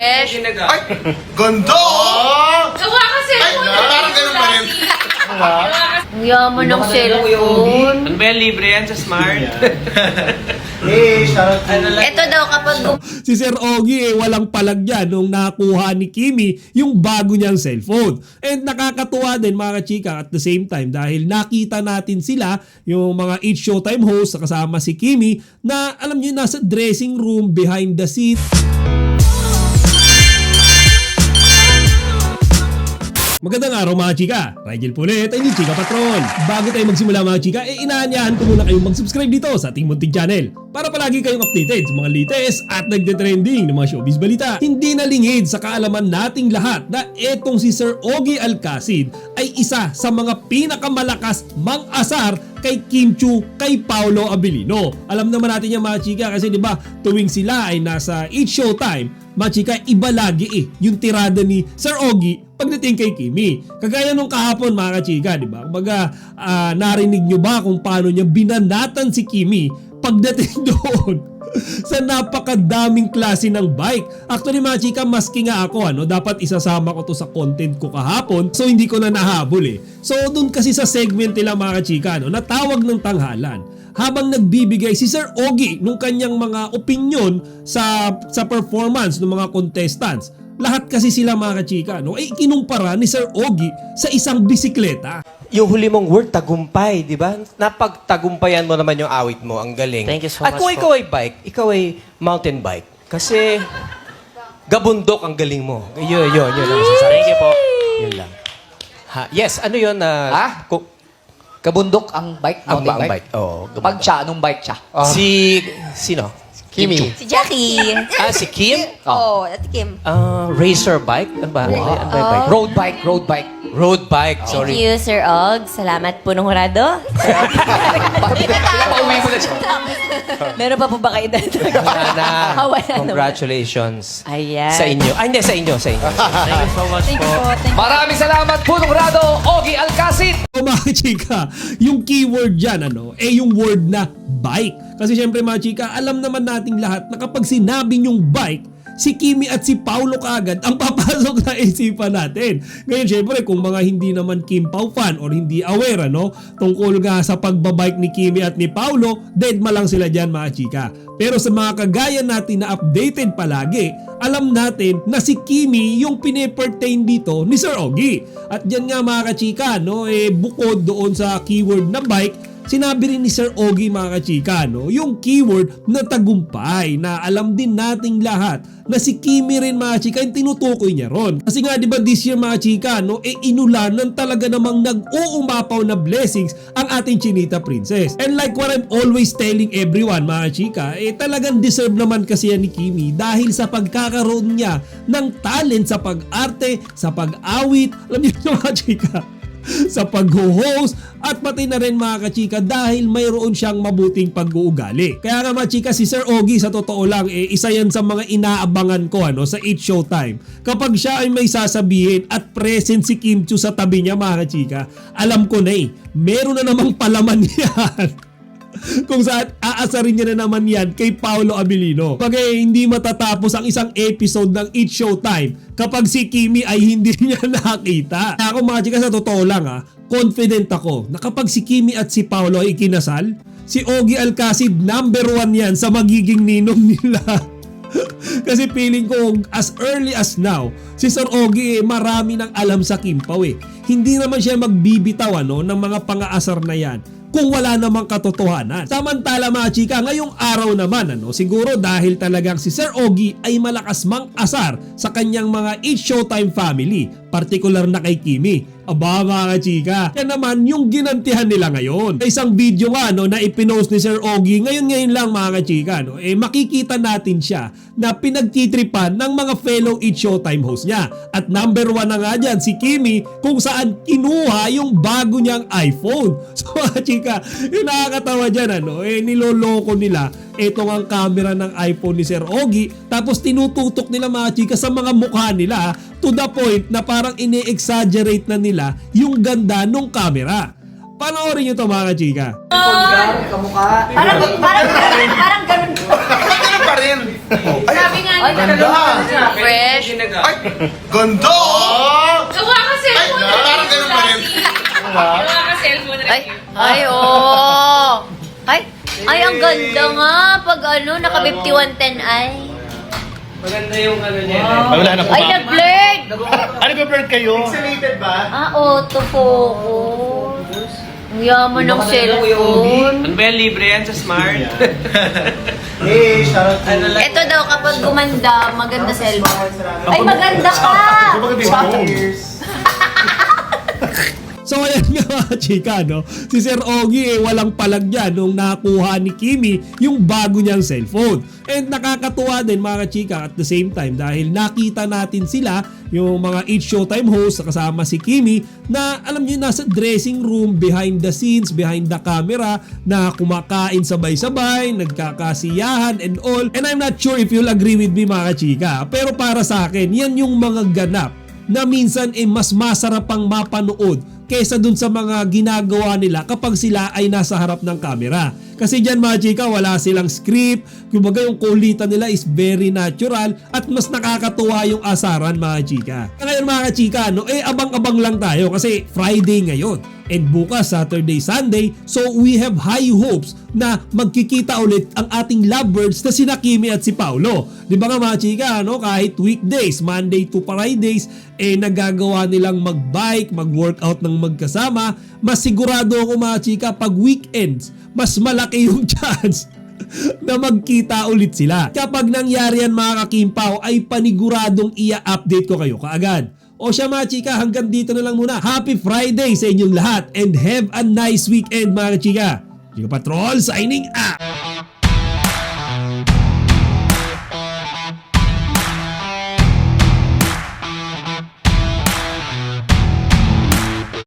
Ay, Ganda! Gawa kasi Ay, mo parang ganun pa rin. ang yaman ng cellphone. Ano ba yan? Libre yan sa Smart? Hey, shout out to Ito daw kapag Si Sir Ogie walang palagyan nung nakuha ni Kimi yung bago niyang cellphone. And nakakatuwa din mga chika at the same time dahil nakita natin sila, yung mga It's Showtime host kasama si Kimi na alam niyo nasa dressing room behind the seat. Magandang araw mga chika, Rigel Pulit ay ni Chika Patrol. Bago tayo magsimula mga chika, inaanyahan ko muna kayong mag-subscribe dito sa ating munting channel para palagi kayong updated sa mga latest at nagde-trending ng mga showbiz balita. Hindi na lingid sa kaalaman nating lahat na etong si Sir Ogie Alcacid ay isa sa mga pinakamalakas mang-asar kay Kim Chiu, kay Paolo Abilino. Alam naman natin yung mga chika kasi di ba tuwing sila ay nasa It's Showtime, mga chika, iba lagi yung tirada ni Sir Ogie pagdating kay Kimi. Kagaya nung kahapon mga chika, di ba? Kumbaga, narinig nyo ba kung paano niya binanatan si Kimi pagdating doon sa napakadaming klase ng bike. Actually mga chika, maski nga ako, dapat isasama ko to sa content ko kahapon, so hindi ko na nahabol So doon kasi sa segment nila mga chika, natawag ng tanghalan. Habang nagbibigay si Sir Ogie nung kanyang mga opinion sa performance ng mga contestants, lahat kasi sila mga chika, ay kinumpara ni Sir Ogie sa isang bisikleta. Yung huli mong word, tagumpay, di ba? Napagtagumpayan mo naman yung awit mo. Ang galing. Thank you so At much kung po. ikaw ay bike, ikaw ay mountain bike. Kasi gabundok ang galing mo. Yun ang masasabi. Thank you po. Yun lang. Yes, ano yun? Kabundok ang bike, Ang mountain bike. bike. Oo, Pag siya, anong bike siya? Sino? Kimi. si Jackie. Si Kim? Oh, Ate Kim. Racer bike? Ano ba? Ano ba yung bike? Road bike, road bike. Road bike, Thank sorry. you, Sir Og. Salamat po ng hurado. Pauwi mo na siya. Meron pa po ba kayo dito? Wala na. Wala na. Congratulations. Ayan. Sa inyo. Ay, hindi, sa inyo. Thank you so much po. Maraming salamat po, Rado, Ogie Alcacid. O mga chika, yung keyword dyan, yung word na bike. Kasi syempre mga chika, alam naman nating lahat na kapag sinabi yung bike, si Kimi at si Paolo kaagad ang papasok na isipan natin. Ngayon syempre kung mga hindi naman Kim Pao fan or hindi aware tungkol nga sa pagbabike ni Kimi at ni Paolo, dead ma lang sila dyan mga chika. Pero sa mga kagaya natin na updated palagi, alam natin na si Kimi yung pine-pertain dito ni Sir Ogie. At dyan nga mga kachika, bukod doon sa keyword na bike, sinabi rin ni Sir Ogie mga kachika, yung keyword na tagumpay, na alam din nating lahat na si Kimi rin mga chika yung tinutukoy niya ron. Kasi nga diba this year mga chika, inulanan talaga namang nag-uumapaw na blessings ang ating Chinita Princess. And like what I'm always telling everyone mga chika, talagang deserve naman kasi yan ni Kimi dahil sa pagkakaroon niya ng talent sa pag-arte, sa pag-awit, alam niyo mga chika, sa pag-host at pati na rin mga kachika dahil mayroon siyang mabuting pag-uugali. Kaya nga mga chika, si Sir Ogie sa totoo lang isa yan sa mga inaabangan ko sa It's Showtime. Kapag siya ay may sasabihin at present si Kim Chiu sa tabi niya mga kachika, alam ko na meron na namang palaman yan. Kung saan aasarin niya na naman yan kay Paolo Abilino. Pag hindi matatapos ang isang episode ng It's Showtime kapag si Kimi ay hindi niya nakita. Ako mga chika, sa totoo lang confident ako na kapag si Kimi at si Paolo ay ikinasal, si Ogie Alcacid number 1 yan sa magiging ninong nila. Kasi feeling ko as early as now, si Sir Ogie marami nang alam sa Kim Pao Hindi naman siya magbibitaw ng mga pang-aasar na yan kung wala namang katotohanan. Samantala mga chika, ngayong araw naman siguro dahil talagang si Sir Ogie ay malakas mang-asar sa kanyang mga It's Showtime family, particular na kay Kimi. Aba mga chika, yan naman yung ginantihan nila ngayon. Sa isang video nga na ipinost ni Sir Ogie ngayon lang mga chika, makikita natin siya na pinagtitripan ng mga fellow It's Showtime host niya. At number 1 na nga dyan si Kimi kung saan kinuha yung bago niyang iPhone. So mga chika, yung nakakatawa dyan niloloko nila itong ang camera ng iPhone ni Sir Ogie, tapos tinututok nila mga chika sa mga mukha nila to the point na parang ine-exaggerate na nila yung ganda ng camera. Panoorin nyo to mga chika. Kamukha. Parang ganun. Ganun pa rin. Sabi nga Ay, nila. fresh. Ay, ganda oh! Gawa ka cellphone Ay, parang ganun pa rin. Gawa ka cellphone Ay, oo. Ay, ang ganda nga. Pag ano, naka 5110 ay. Maganda yung ano niya. Wala na Ay, nag-blurred. Ano ba bird kayo? Pixelated ba? Autofocus. Ang yaman ng cellphone. Ano ba yan? Libre yan sa Smart? Hey, shoutout to... Ito daw, kapag gumanda, maganda cellphone. Ay, maganda ka! Cheers! So ayan nga mga chika, no? Si Sir Ogie walang palag yan nung nakuha ni Kimi yung bago niyang cellphone. And nakakatuwa din mga chika at the same time dahil nakita natin sila, yung mga It's Showtime host kasama si Kimi na alam niyo nasa dressing room, behind the scenes, behind the camera na kumakain sabay-sabay, nagkakasiyahan and all. And I'm not sure if you'll agree with me mga chika. Pero para sa akin, yan yung mga ganap na minsan mas masarap pang mapanood kaysa dun sa mga ginagawa nila kapag sila ay nasa harap ng camera. Kasi dyan mga chika, wala silang script, kumbaga yung kulitan nila is very natural at mas nakakatuwa yung asaran mga chika. Ngayon mga chika, no, abang-abang lang tayo kasi Friday ngayon and bukas Saturday, Sunday, so we have high hopes na magkikita ulit ang ating lovebirds na sina Kimi at si Paulo. Di ba nga mga chika, no, kahit weekdays, Monday to Fridays, nagagawa nilang mag-bike, mag-workout ng magkasama, mas sigurado ako mga chika pag weekends, mas malaki yung chance na magkita ulit sila. Kapag nangyari yan mga kakimpaw ay paniguradong ia-update ko kayo kaagad. O siya mga chika, hanggang dito na lang muna. Happy Friday sa inyong lahat and have a nice weekend mga chika. Chika Patrol signing out!